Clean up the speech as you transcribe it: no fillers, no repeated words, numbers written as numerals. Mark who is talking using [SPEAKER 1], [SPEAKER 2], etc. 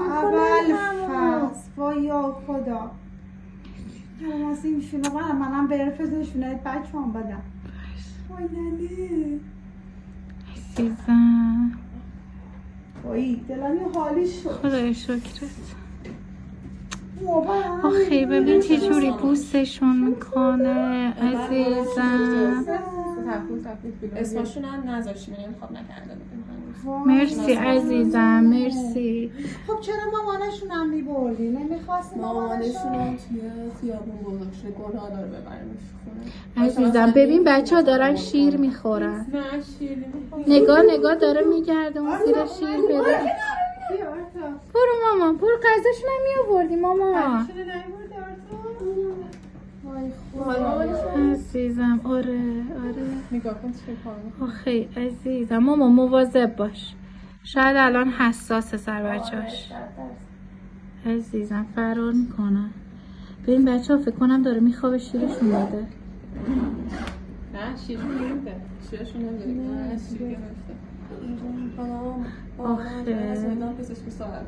[SPEAKER 1] اول فصل یا خدا از این شونه منم برفت شونه بچه هم بدم وای ننه
[SPEAKER 2] عزیزم
[SPEAKER 1] وای دلم حالی شد
[SPEAKER 2] خدای شکرت آخی ببین چه جوری بوسشون میکنه عزیزم
[SPEAKER 3] اسمشون هم نذاشتیم یعنی خواب نکرده بودیم
[SPEAKER 2] مرسی عزیزم مرسی
[SPEAKER 1] خب چرا مامانشون هم میبردی؟ نمیخواستی
[SPEAKER 3] مامانشون هم توی خیابون گذاشته گناه داره ببریمش خونه
[SPEAKER 2] عزیزم ببین بچه ها دارن شیر میخورن
[SPEAKER 3] نه شیر نمیخورن
[SPEAKER 2] نگاه داره میگرده اون زیر شیر بده برو مامان برو غذاشون هم میآوردی مامان عزیزم آره
[SPEAKER 3] نگاه کن چه کار میکنه
[SPEAKER 2] آخی عزیزم مامان مواظب باش شاید الان حساسه سر بچه‌اش عزیزم فرار میکنن ببین بچه ها فکر کنم داره میخوابه شیرشون بده
[SPEAKER 3] نه شیر نمیده شیرشون نمیده نه شیر گرفته
[SPEAKER 2] آخه
[SPEAKER 3] از مدام پسش که ساعت